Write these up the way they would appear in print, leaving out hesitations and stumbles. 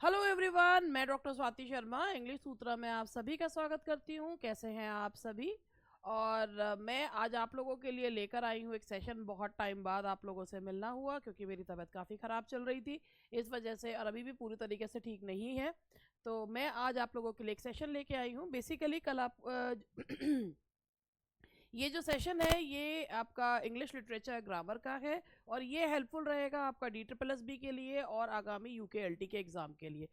Hello everyone, मैं doctor Swati Sharma English सूत्रा में आप सभी का स्वागत करती हूँ। कैसे हैं आप सभी? और मैं आज आप लोगों के लिए लेकर आई हूँ एक सेशन। बहुत टाइम बाद आप लोगों से मिलना हुआ क्योंकि मेरी तबीयत काफ़ी ख़राब चल रही थी इस वजह से, और अभी भी पूरी तरीके से ठीक नहीं है। तो मैं आज आप लोगों के लिए एक सेशन लेके आई हूँ। बेसिकली कल आप ये जो सेशन है ये आपका इंग्लिश लिटरेचर ग्रामर का है और ये हेल्पफुल रहेगा आपका DSSB के लिए और आगामी UKLT के एग्ज़ाम के लिए।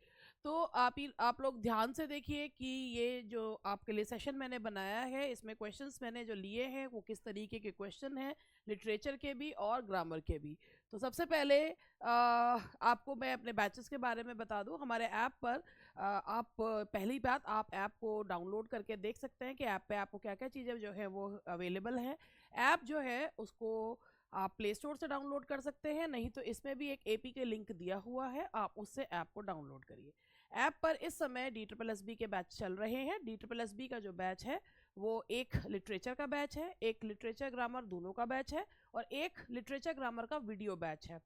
तो आप लोग ध्यान से देखिए कि ये जो आपके लिए सेशन मैंने बनाया है इसमें क्वेश्चंस मैंने जो लिए हैं वो किस तरीके के क्वेश्चन हैं, लिटरेचर के भी और ग्रामर के भी। तो सबसे पहले आपको मैं अपने बैचेस के बारे में बता दूं। हमारे ऐप पर आप पहली बात, आप ऐप को डाउनलोड करके देख सकते हैं कि ऐप पे आपको क्या क्या चीज़ें जो है वो अवेलेबल है। ऐप जो है उसको आप प्ले स्टोर से डाउनलोड कर सकते हैं, नहीं तो इसमें भी एक एपी के लिंक दिया हुआ है, आप उससे ऐप को डाउनलोड करिए। ऐप पर इस समय DSSB के बैच चल रहे हैं। DSSB का जो बैच है वो एक लिटरेचर का बैच है, एक लिटरेचर ग्रामर दोनों का बैच है और एक लिटरेचर ग्रामर का वीडियो बैच है।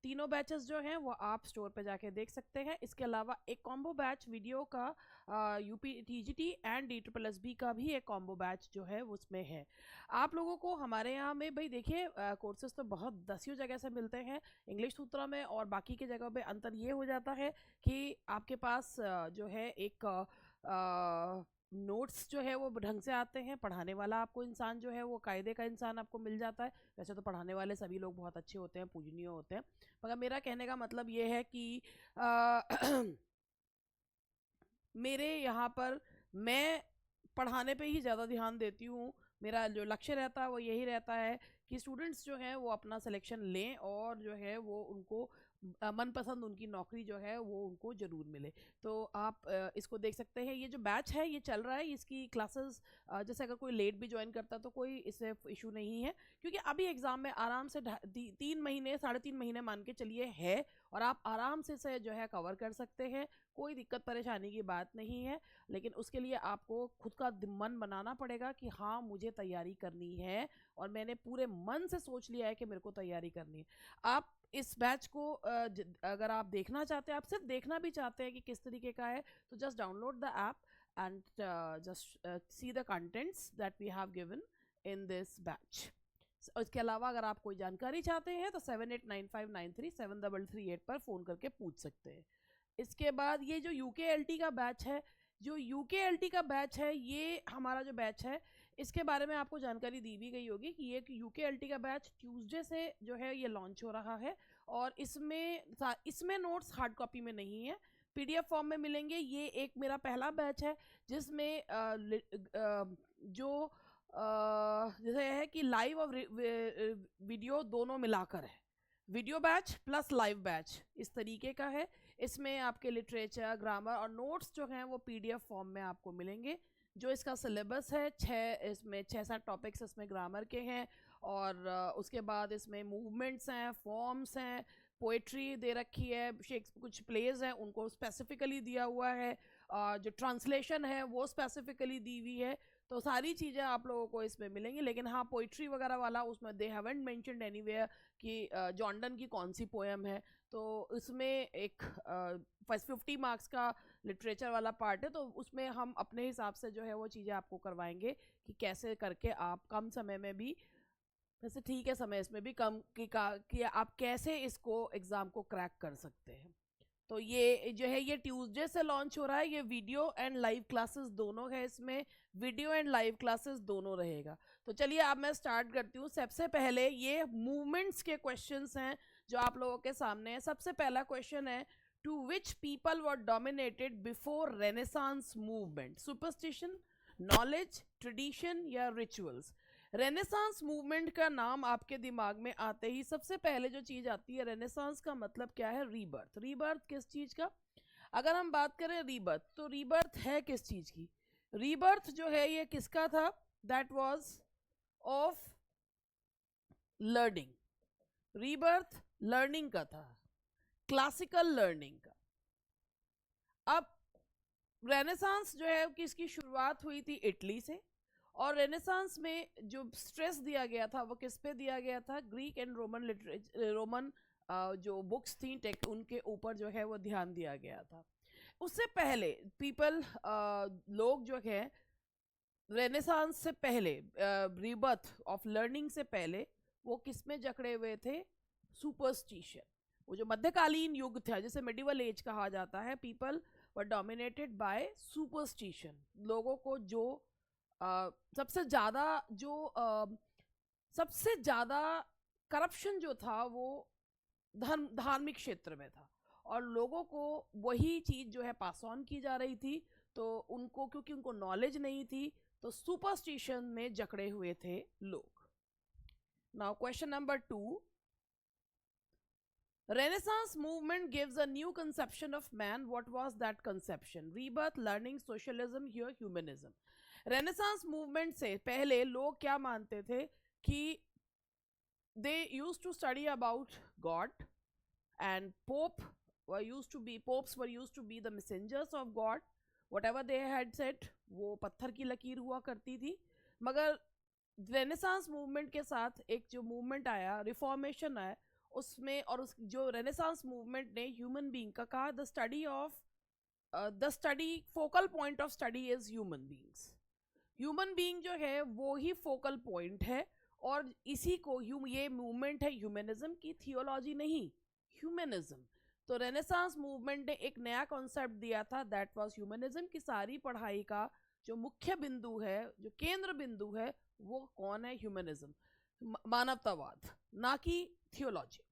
तीनों बैचेस जो हैं वो आप स्टोर पे जाके देख सकते हैं। इसके अलावा एक कॉम्बो बैच वीडियो का UPTGT एंड DSSB का भी एक कॉम्बो बैच जो है उसमें है। आप लोगों को हमारे यहाँ में भाई देखिए कोर्सेज तो बहुत दसियों जगह से मिलते हैं इंग्लिश सूत्रा में, और बाकी की जगह पे अंतर ये हो जाता है कि आपके पास जो है एक नोट्स जो है वो ढंग से आते हैं। पढ़ाने वाला आपको इंसान जो है वो कायदे का इंसान आपको मिल जाता है। वैसे तो पढ़ाने वाले सभी लोग बहुत अच्छे होते हैं, पूजनीय होते हैं, मगर मेरा कहने का मतलब ये है कि मेरे यहाँ पर मैं पढ़ाने पे ही ज़्यादा ध्यान देती हूँ। मेरा जो लक्ष्य रहता है वो यही रहता है कि स्टूडेंट्स जो हैं वो अपना सिलेक्शन लें और जो है वो उनको मनपसंद उनकी नौकरी जो है वो उनको ज़रूर मिले। तो आप इसको देख सकते हैं। ये जो बैच है ये चल रहा है, इसकी क्लासेस जैसे अगर कोई लेट भी ज्वाइन करता तो कोई इससे इशू नहीं है, क्योंकि अभी एग्ज़ाम में आराम से 3 महीने 3.5 महीने मान के चलिए है, और आप आराम से जो है कवर कर सकते हैं। कोई दिक्कत परेशानी की बात नहीं है, लेकिन उसके लिए आपको खुद का मन बनाना पड़ेगा कि हाँ मुझे तैयारी करनी है और मैंने पूरे मन से सोच लिया है कि मेरे को तैयारी करनी है। आप इस बैच को अगर आप देखना चाहते हैं, आप सिर्फ देखना भी चाहते हैं कि किस तरीके का है, तो just download the app and just see the contents that we have given in this batch. इसके अलावा अगर आप कोई जानकारी चाहते हैं तो 7895937338 पर फ़ोन करके पूछ सकते हैं। इसके बाद ये जो UKLT का बैच है, ये हमारा जो बैच है इसके बारे में आपको जानकारी दी भी गई होगी कि ये UKLT का बैच ट्यूसडे से जो है ये लॉन्च हो रहा है, और इसमें नोट्स हार्ड कॉपी में नहीं है, PDF फॉर्म में मिलेंगे। ये एक मेरा पहला बैच है जिसमें जो जैसे है कि लाइव और वीडियो दोनों मिलाकर है, video batch plus live batch इस तरीके का है। इसमें आपके लिटरेचर ग्रामर और नोट्स जो हैं वो PDF फॉर्म में आपको मिलेंगे। जो इसका सिलेबस है, इसमें 6-7 टॉपिक्स इसमें ग्रामर के हैं, और उसके बाद इसमें मूवमेंट्स हैं, फॉर्म्स हैं, पोएट्री दे रखी है, कुछ प्लेज हैं उनको स्पेसिफिकली दिया हुआ है, जो ट्रांसलेशन है वो स्पेसिफिकली दी हुई है। तो सारी चीज़ें आप लोगों को इसमें मिलेंगी, लेकिन हाँ पोइट्री वगैरह वाला उसमें दे हैवेंट मेंशन्ड एनीवेयर कि जॉन्डन की कौन सी पोएम है। तो इसमें एक 50 मार्क्स का लिटरेचर वाला पार्ट है, तो उसमें हम अपने हिसाब से जो है वो चीज़ें आपको करवाएंगे कि कैसे करके आप कम समय में भी, वैसे ठीक है समय इसमें भी कम कि आप कैसे इसको एग्ज़ाम को क्रैक कर सकते हैं। तो ये जो है ये ट्यूसडे से लॉन्च हो रहा है। ये वीडियो एंड लाइव क्लासेस दोनों है, इसमें वीडियो एंड लाइव क्लासेस दोनों रहेगा। तो चलिए अब मैं स्टार्ट करती हूँ। सबसे पहले ये मूवमेंट्स के क्वेश्चंस हैं जो आप लोगों के सामने है। सबसे पहला क्वेश्चन है, to which people were dominated before renaissance movement? Superstition, knowledge, tradition या रिचुअल्स? रेनेसांस मूवमेंट का नाम आपके दिमाग में आते ही सबसे पहले जो चीज़ आती है, रेनेसांस का मतलब क्या है? रीबर्थ। रीबर्थ किस चीज़ का? अगर हम बात करें रीबर्थ, तो रीबर्थ है किस चीज़ की? रीबर्थ जो है ये किसका था? That was of learning. Rebirth learning का था, क्लासिकल लर्निंग का। अब रेनेसांस जो है किसकी शुरुआत हुई थी? इटली से। और रेनेसांस में जो स्ट्रेस दिया गया था वो किस पे दिया गया था? ग्रीक एंड रोमन जो बुक्स थी टेक उनके ऊपर जो है वो ध्यान दिया गया था। उससे पहले पीपल लोग जो है रेनेसांस से पहले, रीबर्थ ऑफ लर्निंग से पहले वो किस में जकड़े हुए थे? सुपरस्टिशन। वो जो मध्यकालीन युग था जिसे मिडिवल एज कहा जाता है, people were dominated by superstition. लोगों को जो सबसे ज़्यादा जो सबसे ज़्यादा करप्शन जो था वो धार्मिक क्षेत्र में था, और लोगों को वही चीज़ जो है पास ऑन की जा रही थी। तो उनको, क्योंकि उनको नॉलेज नहीं थी, तो सुपरस्टिशन में जकड़े हुए थे लोग। Now question number 2, Renaissance movement gives a new conception of man. What was that conception? Rebirth, learning, socialism, here humanism. Renaissance movement से पहले लोग क्या मानते थे कि they used to study about God, and popes were used to be the messengers of God. Whatever they had said वो पत्थर की लकीर हुआ करती थी। मगर रेनेसांस मूवमेंट के साथ एक जो मूवमेंट आया, रिफॉर्मेशन आया, उसमें, और उस जो रेनेसांस मूवमेंट ने ह्यूमन बीइंग का कहा, the study focal point of study is human beings. Human being जो है वो ही फोकल पॉइंट है, और इसी को ये मूवमेंट है ह्यूमनिज्म की, थियोलॉजी नहीं, ह्यूमनिज्म। तो रेनेसांस मूवमेंट ने एक नया कॉन्सेप्ट दिया था, दैट वाज ह्यूमनिज्म की सारी पढ़ाई का जो मुख्य बिंदु है, जो केंद्र बिंदु है, वो कौन है? ह्यूमनिज्म, मानवतावाद, ना कि theology.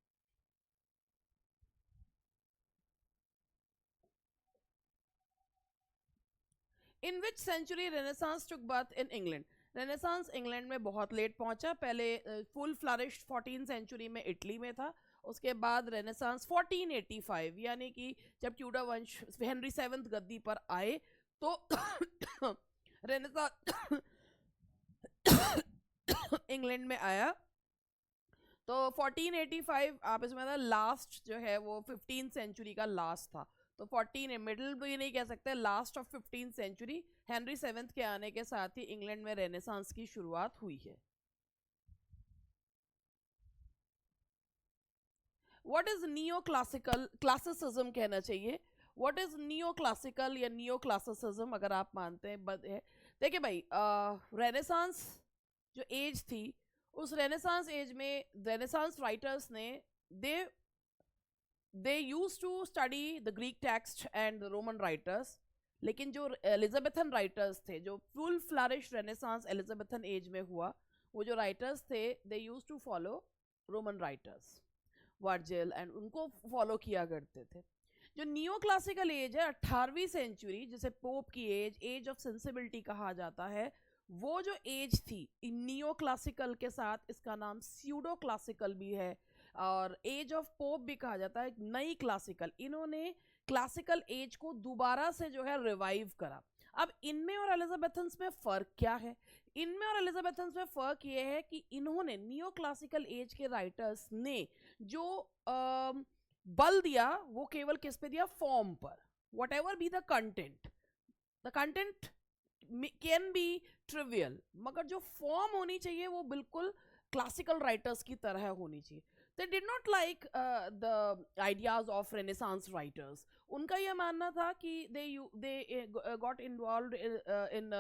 In which century renaissance took birth in England? Renaissance England में बहुत लेट पहुंचा। पहले फुल फ्लरिश 14 सेंचुरी में इटली में था। उसके बाद रेनेसांस 1485, यानी कि जब ट्यूडर वंश हेनरी 7 गद्दी पर आए, तो रेनेसांस इंग्लैंड में आया। तो 1485 आप इसमें लास्ट जो है वो 15 सेंचुरी का लास्ट था। तो 14 मिडिल भी नहीं कह सकते, लास्ट ऑफ 15 सेंचुरी, हेनरी 7 के आने के साथ ही इंग्लैंड में रेनेसांस की शुरुआत हुई है। What is neo classical? Classicism कहना चाहिए। व्हाट इज नियो क्लासिकल या नियो क्लासिसिज्म, अगर आप मानते हैं? देखिए भाई, रेनेसांस जो एज थी, उस रेनेसांस एज में रेनेसांस राइटर्स ने they used to study the Greek text and the Roman writers. लेकिन जो एलिजाबेथन राइटर्स थे, जो full flourish renaissance Elizabethan age में हुआ, वो जो राइटर्स थे, they used to follow Roman writers, Virgil, and उनको फॉलो किया करते थे। जो नियो क्लासिकल एज है, 18वीं सेंचुरी, जिसे पोप की एज ऑफ सेंसिबिलिटी कहा जाता है, वो जो एज थी नियो क्लासिकल के साथ, इसका नाम स्यूडो क्लासिकल भी है, और एज ऑफ पोप भी कहा जाता है, नई क्लासिकल। इन्होंने क्लासिकल एज को दोबारा से जो है रिवाइव करा। अब इनमें और एलिजाबेथन्स में फ़र्क क्या है? इनमें और एलिजाबेथन्स में फ़र्क ये है कि इन्होंने, नियो क्लासिकल एज के राइटर्स ने जो बल दिया, वो केवल किस पे दिया? फॉर्म पर। What ever be the content can be trivial, मगर जो फॉर्म होनी चाहिए वो बिल्कुल क्लासिकल राइटर्स की तरह होनी चाहिए। They did not like the ideas of Renaissance writers. उनका यह मानना था कि they got involved in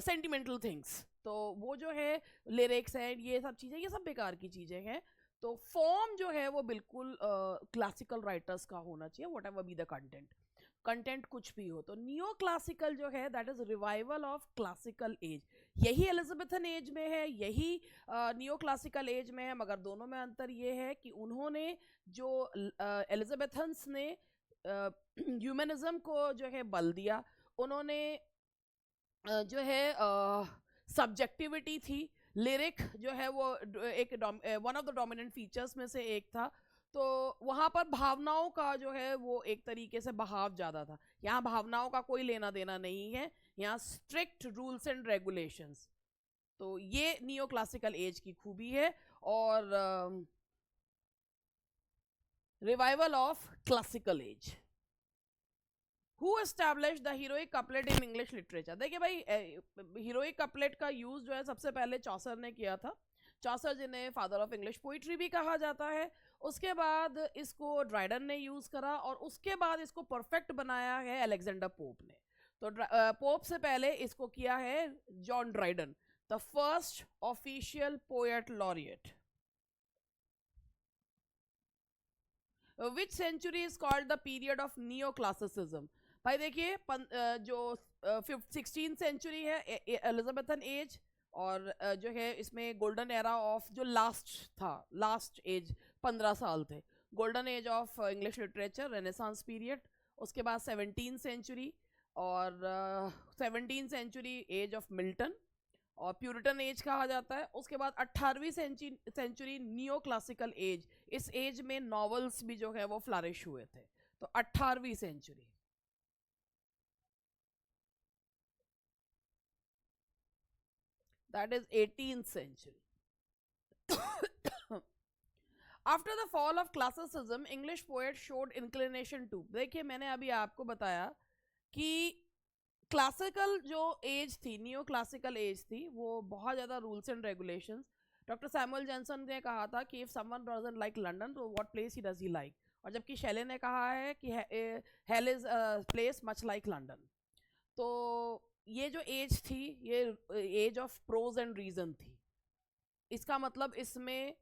sentimental things. तो वो जो है लिरिक्स है, ये सब चीज़ें, ये सब बेकार की चीज़ें हैं। तो फॉर्म जो है वो बिल्कुल क्लासिकल राइटर्स का होना चाहिए, what ever be the content कुछ भी हो। तो नियो क्लासिकल जो है, that is revival of classical as. यही एलिजाबेथन एज में है, यही नियो क्लासिकल एज में है, मगर दोनों में अंतर ये है कि उन्होंने जो एलिजाबेथन्स ने ह्यूमनिज्म को जो है बल दिया, उन्होंने जो है सब्जेक्टिविटी थी, लिरिक जो है वो एक one of the dominant features में से एक था। तो वहाँ पर भावनाओं का जो है वो एक तरीके से बहाव ज़्यादा था। यहाँ भावनाओं का कोई लेना देना नहीं है, यहाँ स्ट्रिक्ट रूल्स एंड रेगुलेशंस। तो ये नियो क्लासिकल एज की खूबी है। और revival of classical as. Who established the heroic couplet in English literature? देखिए भाई, हीरोइक कपलेट का यूज जो है सबसे पहले चौसर ने किया था। चौसर जिन्हें फादर ऑफ इंग्लिश पोइट्री भी कहा जाता है, उसके बाद इसको ड्राइडन ने यूज करा और उसके बाद इसको परफेक्ट बनाया है अलेक्जेंडर पोप ने। तो पोप से पहले इसको किया है John Dryden, the first official poet laureate. Which century is called the period of neo classicism? भाई देखिए जो 16th सेंचुरी है एलिजाबेथन एज, और जो है इसमें गोल्डन एरा ऑफ जो लास्ट था, लास्ट एज 15 साल थे, golden age of English literature, renaissance period. उसके बाद 17th सेंचुरी, और 17th century age of Milton और प्यूरिटन एज कहा जाता है। उसके बाद 18वीं सेंचुरी नियो क्लासिकल एज, इस एज में नॉवेल्स भी जो है वो फ्लरिश हुए थे, तो 18वीं century. That is 18th century. After the fall of classicism, English poets showed inclination to, देखिए मैंने अभी आपको बताया कि क्लासिकल जो एज थी, नियो क्लासिकल एज थी, वो बहुत ज़्यादा rules and regulations. Doctor Samuel Johnson ने कहा था कि if someone doesn't like London तो what place he does he like, और जबकि शैले ने कहा है कि hell is place much like London. तो ये जो एज थी, ये age of prose and reason थी। इसका मतलब इसमें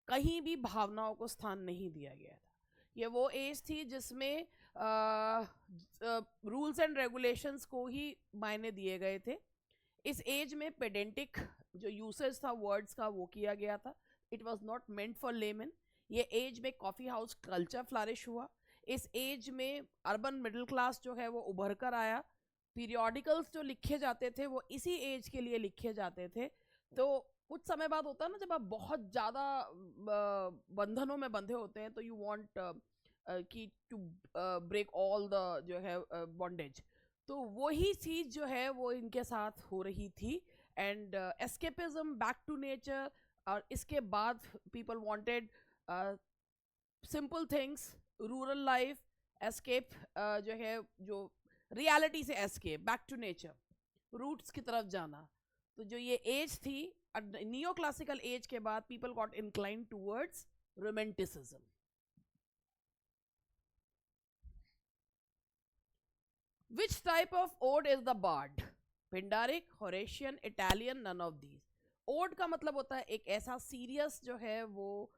कहीं भी भावनाओं को स्थान नहीं दिया गया था। ये वो एज थी जिसमें रूल्स एंड रेगुलेशंस को ही मायने दिए गए थे। इस एज में पेडेंटिक जो यूसेज था वर्ड्स का वो किया गया था, it was not meant for lemon. ये एज में कॉफ़ी हाउस कल्चर फ्लरिश हुआ। इस एज में अर्बन मिडिल क्लास जो है वो उभर कर आया। पीरियोडिकल्स जो लिखे जाते थे वो इसी एज के लिए लिखे जाते थे। तो कुछ समय बाद होता है ना, जब आप बहुत ज़्यादा बंधनों में बंधे होते हैं तो यू वांट कि टू ब्रेक ऑल द जो है बॉन्डेज, तो वही चीज़ जो है वो इनके साथ हो रही थी। And escapism, back to nature, और इसके बाद people wanted simple things, rural life, escape जो है जो रियलिटी से escape, back to nature, roots की तरफ जाना। तो जो ये एज थी नियो क्लासिकल एज के बाद, people got incline towards romanticism. Which type of ode is the bard? Pindaric, Horatian, Italian, none of these. Ode का मतलब होता है एक ऐसा सीरियस जो है वो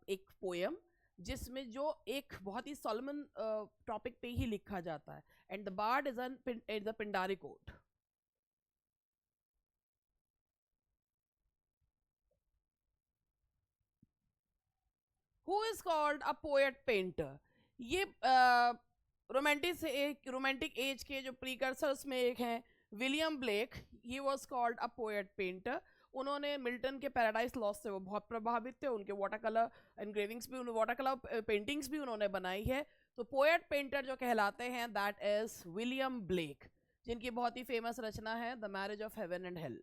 एक पोएम जिसमें जो एक बहुत ही सोलमन टॉपिक पे ही लिखा जाता है, and the bard is the Pindaric ode. Who is called a poet painter? ये रोमांटिक एज के जो प्रीकर्सर्स में एक हैं William Blake, he was called a poet painter. उन्होंने मिल्टन के पैराडाइज लॉस्ट से वो बहुत प्रभावित थे। उनके वाटर कलर एनग्रेविंग्स भी, वाटर कलर पेंटिंग्स भी उन्होंने बनाई है। तो पोएट पेंटर जो कहलाते हैं दैट इज विलियम ब्लेक, जिनकी बहुत ही फेमस रचना है the marriage of heaven and hell,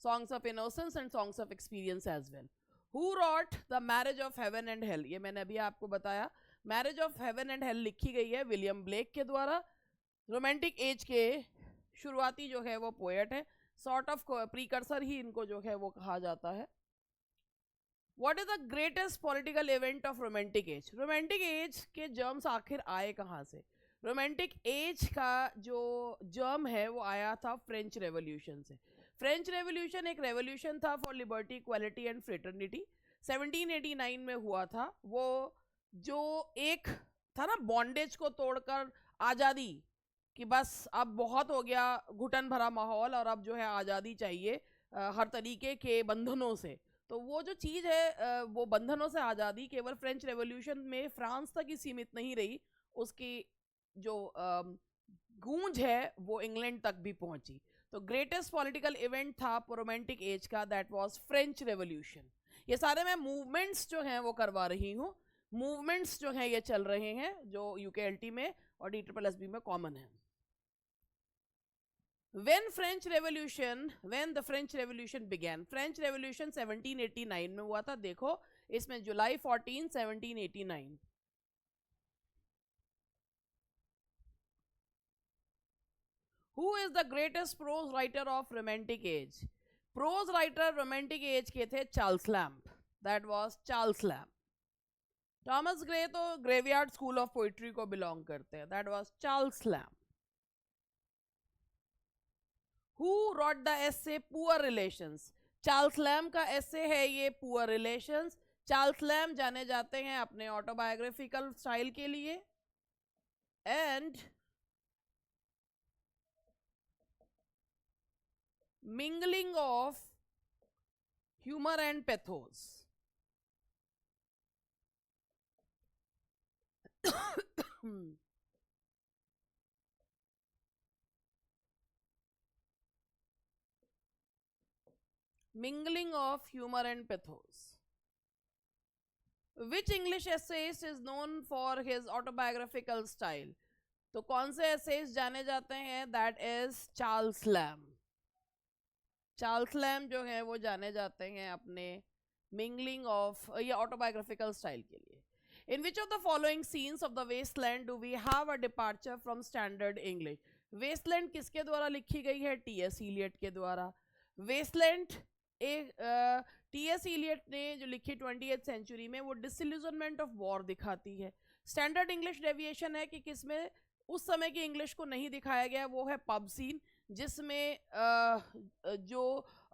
songs of innocence and songs of experience as well. Who wrote the marriage of heaven and hell? ये मैंने अभी आपको बताया, marriage of heaven and hell लिखी गई है विलियम ब्लेक के द्वारा। रोमांटिक एज के शुरुआती जो है वो पोएट है, सॉर्ट ऑफ प्रीकर्सर ही इनको जो है वो कहा जाता है। What is the greatest political event of romantic as? Romantic age के जर्म्स आखिर आए कहाँ से? रोमांटिक एज का जो जर्म है वो आया था फ्रेंच रेवोल्यूशन से। फ्रेंच रेवोल्यूशन एक रेवोल्यूशन था for liberty, equality and fraternity, 1789 में हुआ था। वो जो एक था ना बॉन्डेज को तोड़कर आज़ादी, कि बस अब बहुत हो गया घुटन भरा माहौल और अब जो है आज़ादी चाहिए हर तरीके के बंधनों से। तो वो जो चीज़ है वो बंधनों से आज़ादी केवल फ्रेंच रेवोल्यूशन में फ्रांस तक ही सीमित नहीं रही, उसकी जो गूंज है वो इंग्लैंड तक भी पहुंची। तो ग्रेटेस्ट पॉलिटिकल इवेंट था रोमांटिक एज का, दैट वाज फ्रेंच रेवोल्यूशन। ये सारे मैं मूवमेंट्स जो हैं वो करवा रही हूँ, मूवमेंट्स जो हैं ये चल रहे हैं जो यूकेएलटी में और DSSB में कॉमन है। When the French Revolution began? French Revolution 1789 में हुआ था। देखो इसमें जुलाई 14, 1789। Who is the greatest prose writer of romantic age? Prose writer romantic age के थे Charles lamp, that was Charles lamp. Thomas Gray तो ग्रेवयार्ड स्कूल ऑफ पोइट्री को belong करते हैं. That was Charles lamb. Who wrote the essay poor relations. Charles lamb का एसे है ये poor relations. Charles lamb जाने जाते हैं अपने ऑटोबायोग्राफिकल स्टाइल के लिए. And mingling of humour and pathos. Mingling of humor and pathos. Which English essayist is known for his autobiographical style? तो कौन से एसेज जाने जाते हैं? That is Charles Lamb. Charles Lamb जो है वो जाने जाते हैं अपने मिंगलिंग ऑफ या ऑटोबायोग्राफिकल स्टाइल के लिए. In which of the following scenes of the Waste Land do we have a departure from standard English. Waste Land किसके द्वारा लिखी गई है? टी.एस. इलियट के द्वारा. वेस्टलैंड एक टी.एस. इलियट ने जो लिखी 20th सेंचुरी में, वो डिसइल्यूजनमेंट ऑफ वॉर दिखाती है. स्टैंडर्ड इंग्लिश डेविएशन है कि किसमें उस समय की इंग्लिश को नहीं दिखाया गया, वो है पब सीन, जिसमें जो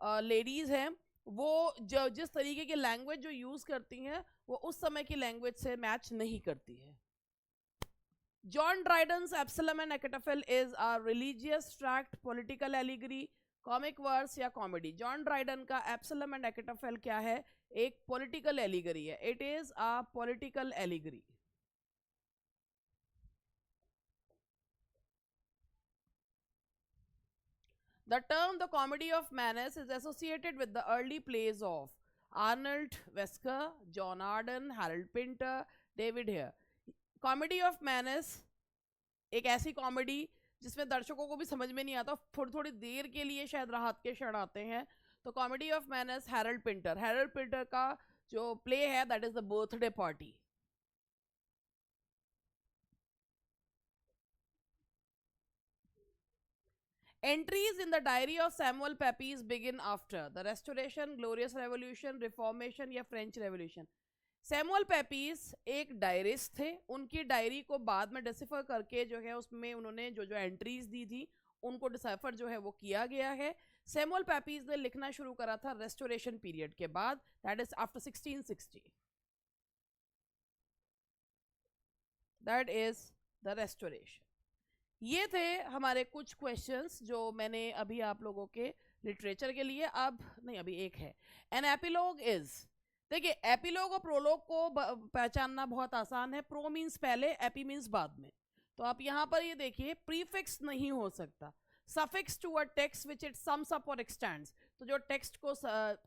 लेडीज हैं वो जो जिस तरीके की लैंग्वेज जो यूज करती हैं वो उस समय की लैंग्वेज से मैच नहीं करती है. John Dryden's Absalom and Achitophel is a religious tract, political allegory, comic verse या कॉमेडी. जॉन ड्राइडन का एब्सलम एंड अकेटोफेल क्या है? एक पॉलिटिकल एलिगरी है. It is a political allegory. The term the comedy of manners is associated with the early plays of Arnold Wesker, John Arden, Harold Pinter, David Hare. Comedy of manners एक ऐसी comedy जिसमें दर्शकों को भी समझ में नहीं आता, थोड़ी थोड़ी देर के लिए शायद राहत के क्षण आते हैं. तो comedy of manners Harold Pinter. Harold Pinter का जो प्ले है that is the birthday party. Entries in the diary of Samuel Pepys begin after the Restoration, Glorious Revolution, Reformation या French Revolution. सैमुअल पेपीज एक डायरिस्ट थे. उनकी डायरी को बाद में डिसिफर करके जो है उसमें उन्होंने जो जो एंट्रीज दी थी उनको डिसाइफर जो है वो किया गया है. सैमुअल पेपीज ने लिखना शुरू करा था रेस्टोरेशन पीरियड के बाद, that is after 1660. That is the restoration. ये थे हमारे कुछ क्वेश्चंस जो मैंने अभी आप लोगों के लिटरेचर के लिए. अब नहीं, अभी एक है. An epilogue is. देखिए, एपिलॉग और प्रोलॉग को पहचानना बहुत आसान है. प्रो मीन्स पहले, एपी मीन्स बाद में. तो आप यहाँ पर ये देखिए, प्रीफिक्स नहीं हो सकता. Suffix to a text which it sums up और एक्सटेंड्स. तो जो टेक्स्ट को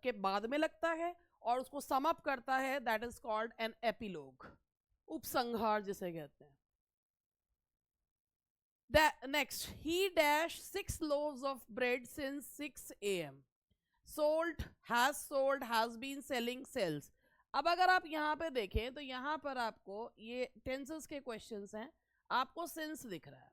के बाद में लगता है और उसको सम अप करता है, that is called an epilogue. उपसंहार जिसे कहते हैं. Next, he dashed 6 loaves of bread since 6 a.m. Sold, has been selling, sells. अब अगर आप यहाँ पे देखें तो यहाँ पर आपको ये टेंसेस के क्वेश्चंस हैं. आपको सिंस दिख रहा है.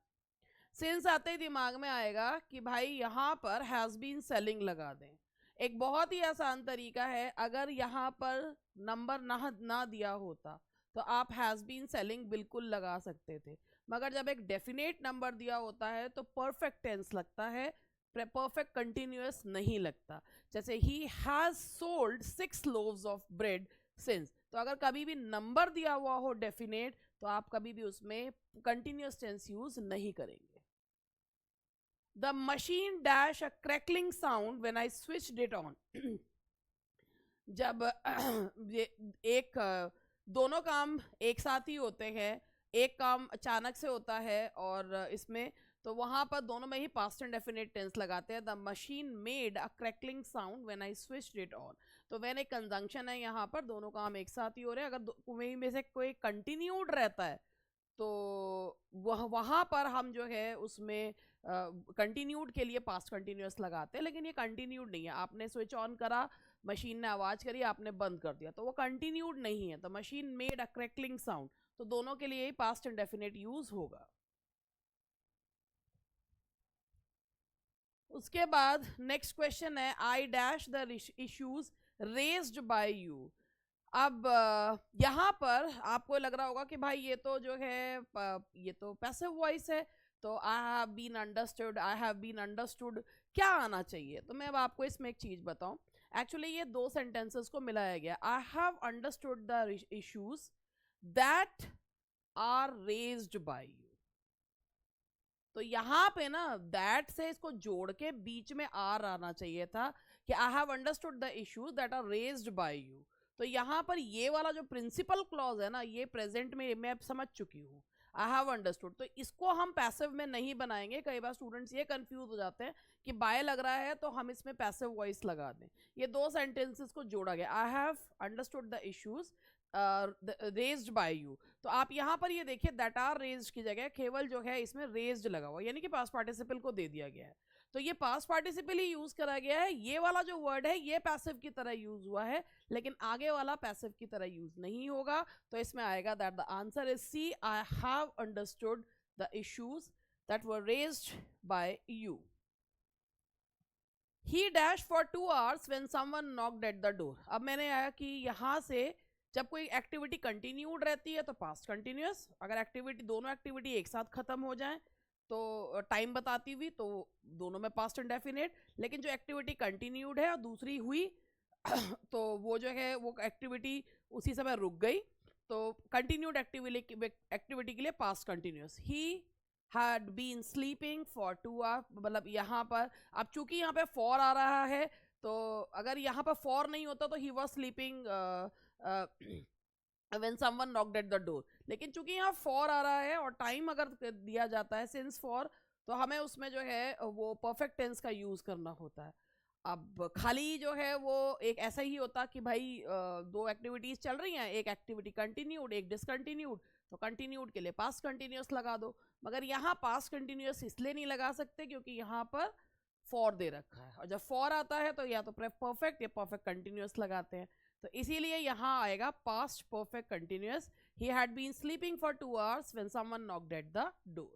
सिंस आते ही दिमाग में आएगा कि भाई यहाँ पर हैज बीन सेलिंग लगा दें. एक बहुत ही आसान तरीका है, अगर यहाँ पर नंबर ना दिया होता तो आप हैज बीन सेलिंग बिल्कुल लगा सकते थे. मगर जब एक डेफिनेट नंबर दिया होता है तो परफेक्ट टेंस लगता है, परफेक्ट कंटिन्यूअस नहीं लगता. जैसे he has sold 6 loaves of bread since. तो अगर कभी भी नंबर दिया हुआ हो डेफिनेट तो आप कभी भी उसमें कंटिन्यूअस टेंस यूज नहीं करेंगे. The machine dash a crackling sound when I switched it on. जब ये एक दोनों काम एक साथ ही होते हैं, एक काम अचानक से होता है और इसमें तो वहां पर दोनों में ही पास्ट एंड डेफिनेट टेंस लगाते हैं. The machine made a crackling sound when I switched it on. तो व्हेन एक कंजंक्शन है, यहाँ पर दोनों काम एक साथ ही हो रहे हैं. अगर वहीं में से कोई कंटिन्यूड रहता है तो वहां पर हम जो है उसमें कंटिन्यूड के लिए पास्ट कंटिन्यूअस लगाते हैं. लेकिन ये कंटिन्यूड नहीं है. आपने स्विच ऑन करा, मशीन ने आवाज करी, आपने बंद कर दिया, तो वो कंटिन्यूड नहीं है. तो machine made a crackling sound, तो दोनों के लिए ही पास्ट एंड डेफिनेट यूज होगा. उसके बाद नेक्स्ट क्वेश्चन है, I dash the issues raised by you. अब यहाँ पर आपको लग रहा होगा कि भाई ये तो जो है ये तो पैसिव वॉइस है, तो I have been understood, I have been understood क्या आना चाहिए? तो मैं अब आपको इसमें एक चीज बताऊं। एक्चुअली ये दो सेंटेंसेस को मिलाया गया, I have understood the issues that are raised by you. तो यहाँ पे ना दैट से इसको जोड़ के बीच में आर आना चाहिए था कि I have understood the issues that are raised by you. तो यहाँ पर ये वाला जो प्रिंसिपल क्लॉज है ना, ये प्रेजेंट में मैं समझ चुकी हूँ, आई हैव अंडरस्टूड, तो इसको हम पैसिव में नहीं बनाएंगे। कई बार स्टूडेंट्स ये कंफ्यूज हो जाते हैं कि बाय लग रहा है तो हम इसमें पैसिव वॉइस लगा दें। ये दो सेंटेंसेस को जोड़ा गया, I have understood the issues raised by you. तो आप यहाँ पर ये देखिए दैट आर रेज्ड की जगह केवल जो है इसमें रेज्ड लगा हुआ, यानी कि पास्ट पार्टिसिपल को दे दिया गया है। तो ये पास्ट पार्टिसिपल ही यूज करा गया है। ये वाला जो वर्ड है ये पैसिव की तरह यूज हुआ है, लेकिन आगे वाला पैसिव की तरह यूज नहीं होगा। तो इसमें आएगा that the answer is C, I have understood the issues that were raised by you. He dash for 2 hours when someone knocked at the door। अब मैंने आया कि यहाँ से जब कोई एक्टिविटी कंटिन्यूड रहती है तो पास्ट कंटिन्यूअस, अगर एक्टिविटी दोनों एक्टिविटी एक साथ खत्म हो जाए तो टाइम बताती हुई तो दोनों में पास्ट इंडेफिनेट। लेकिन जो एक्टिविटी कंटिन्यूड है और दूसरी हुई तो वो जो है वो एक्टिविटी उसी समय रुक गई, तो कंटिन्यूड एक्टिविटी के लिए past continuous. He had been sleeping for 2 hours, मतलब यहाँ पर अब चूंकि यहाँ पे फॉर आ रहा है, तो अगर यहाँ पर फॉर नहीं होता तो he was sleeping when someone knocked at the door। लेकिन चूंकि यहाँ फॉर आ रहा है और टाइम अगर दिया जाता है सिंस फॉर, तो हमें उसमें जो है वो परफेक्ट टेंस का यूज करना होता है। अब खाली जो है वो एक ऐसा ही होता कि भाई दो एक्टिविटीज चल रही हैं, एक एक्टिविटी कंटिन्यूड एक डिसकंटिन्यूड, तो कंटिन्यूड के लिए पास्ट कंटिन्यूअस लगा दो। मगर यहाँ पास्ट कंटिन्यूअस इसलिए नहीं लगा सकते क्योंकि यहाँ पर फॉर दे रखा है, और जब फॉर आता है तो या तो परफेक्ट या परफेक्ट कंटिन्यूअस लगाते हैं। तो इसीलिए यहाँ आएगा past perfect continuous. He had been sleeping for 2 hours when someone knocked at the door।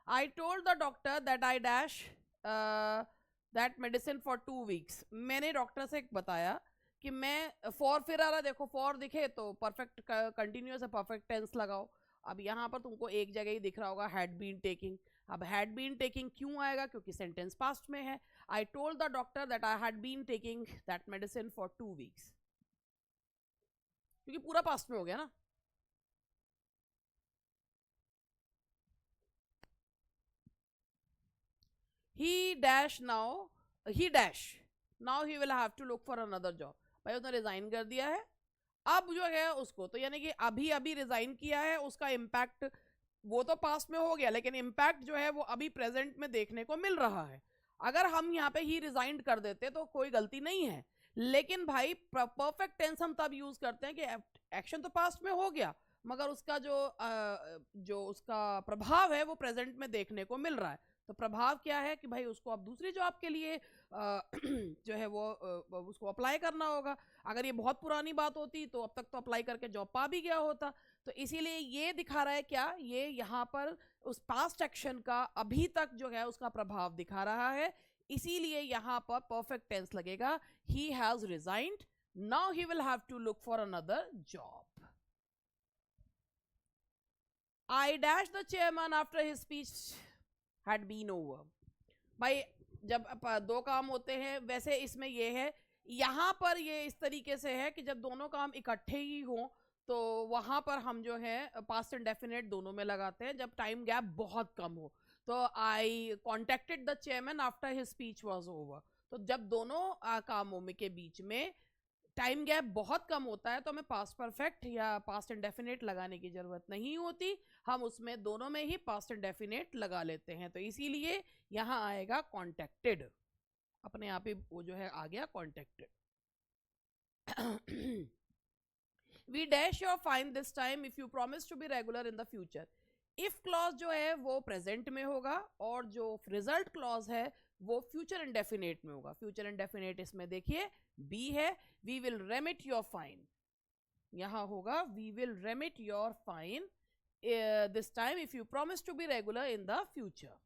I told the doctor that I dash that medicine for 2 weeks। मैंने डॉक्टर से बताया कि मैं फॉर फिर आ रहा, देखो फॉर दिखे तो परफेक्ट कंटिन्यूअस है, परफेक्ट टेंस लगाओ। अब यहाँ पर तुमको एक जगह ही दिख रहा होगा हैड बीन टेकिंग। अब हैड बीन टेकिंग क्यों आएगा? क्योंकि सेंटेंस पास्ट में है। I told the doctor that I had been taking that medicine for 2 weeks, क्योंकि पूरा पास्ट में हो गया ना। he dash now he dash now he will have to look for another job। भाई उसने रिजाइन कर दिया है, अब जो है उसको तो यानी कि अभी अभी रिजाइन किया है, उसका इम्पैक्ट वो तो पास्ट में हो गया, लेकिन इम्पैक्ट जो है वो अभी प्रेजेंट में देखने को मिल रहा है। अगर हम यहाँ पे ही रिजाइन कर देते तो कोई गलती नहीं है, लेकिन भाई परफेक्ट टेंस हम तब यूज करते हैं कि एक्शन तो पास्ट में हो गया मगर उसका जो उसका प्रभाव है वो प्रेजेंट में देखने को मिल रहा है। तो प्रभाव क्या है कि भाई उसको अब दूसरी जॉब के लिए जो है वो उसको अप्लाई करना होगा। अगर ये बहुत पुरानी बात होती तो अब तक तो अप्लाई करके जॉब पा भी गया होता। तो इसीलिए ये दिखा रहा है क्या, ये यहाँ पर उस पास्ट एक्शन का अभी तक जो है उसका प्रभाव दिखा रहा है, इसीलिए यहाँ पर परफेक्ट टेंस लगेगा। He has resigned, now he will have to look for another job. I dashed the chairman after his speech had been over। भाई जब दो काम होते हैं, वैसे इसमें ये है, यहाँ पर ये इस तरीके से है कि जब दोनों काम इकट्ठे ही हों तो वहां पर हम जो है पास्ट इंडेफिनिट दोनों में लगाते हैं जब टाइम गैप बहुत कम हो। तो I contacted the chairman after his speech was over. तो जब दोनों कामों में के बीच में टाइम गैप बहुत कम होता है तो हमें पास्ट परफेक्ट या पास्ट इंडेफिनेट लगाने की जरूरत नहीं होती, हम उसमें दोनों में ही पास्ट इंडेफिनेट लगा लेते हैं। तो इसीलिए यहां आएगा कॉन्टेक्टेड, अपने आप ही वो जो है आ गया contacted. We dash your fine this time if you promise to be regular in the future. If clause जो है वो प्रेजेंट में होगा और जो रिजल्ट क्लॉज है वो फ्यूचर इंडेफिनेट में होगा। फ्यूचर इंडेफिनेट इसमें देखिए बी है, we will remit your fine, यहां होगा we will remit your fine this time if you promise to be regular in the future.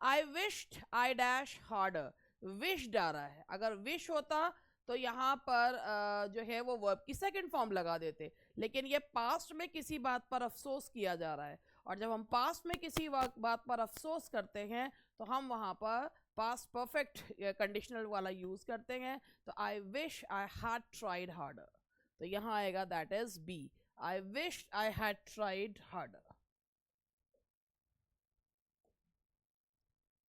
I wished I dash harder, wished आ रहा है, अगर विश होता तो यहाँ पर जो है वो वर्ब की सेकंड फॉर्म लगा देते, लेकिन ये पास्ट में किसी बात पर अफसोस किया जा रहा है, और जब हम पास्ट में किसी बात पर अफसोस करते हैं तो हम वहाँ पर पास्ट परफेक्ट कंडीशनल वाला यूज करते हैं। तो I wish I had tried harder, तो यहाँ आएगा that is B, I wish I had tried harder.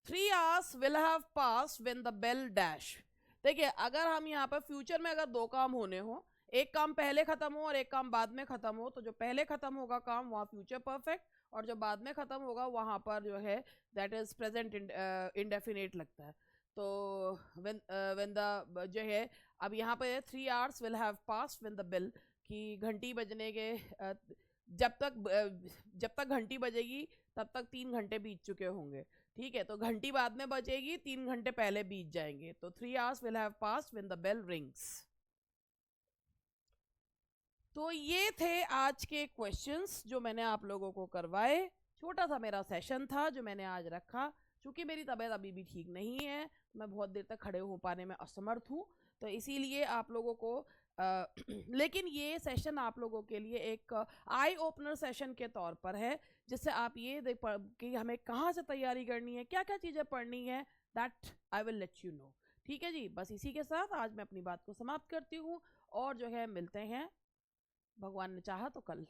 3 hours will have passed when the bell dash। देखिए अगर हम यहाँ पर फ्यूचर में अगर दो काम होने हो, एक काम पहले खत्म हो और एक काम बाद में खत्म हो, तो जो पहले खत्म होगा काम वहाँ फ्यूचर परफेक्ट, और जो बाद में खत्म होगा वहाँ पर जो है दैट इज प्रेजेंट इंडेफिनेट लगता है। तो व्हेन द जो है, अब यहाँ पे 3 hours will have passed when the bell, कि घंटी बजने के जब तक घंटी बजेगी तब तक 3 घंटे बीत चुके होंगे, ठीक है, तो घंटी बाद में बजेगी, 3 घंटे पहले बीत जाएंगे, तो 3 hours will have passed when the bell rings। तो ये थे आज के क्वेश्चंस जो मैंने आप लोगों को करवाए। छोटा सा मेरा सेशन था जो मैंने आज रखा, क्योंकि मेरी तबीयत अभी भी ठीक नहीं है, मैं बहुत देर तक खड़े हो पाने में असमर्थ हूँ, तो इसीलिए आप लोगों को लेकिन ये सेशन आप लोगों के लिए एक आई ओपनर सेशन के तौर पर है, जिससे आप ये देख कि हमें कहाँ से तैयारी करनी है, क्या क्या चीज़ें पढ़नी है, that I will let you know. ठीक है जी, बस इसी के साथ आज मैं अपनी बात को समाप्त करती हूँ, और जो है मिलते हैं भगवान ने चाहा तो कल।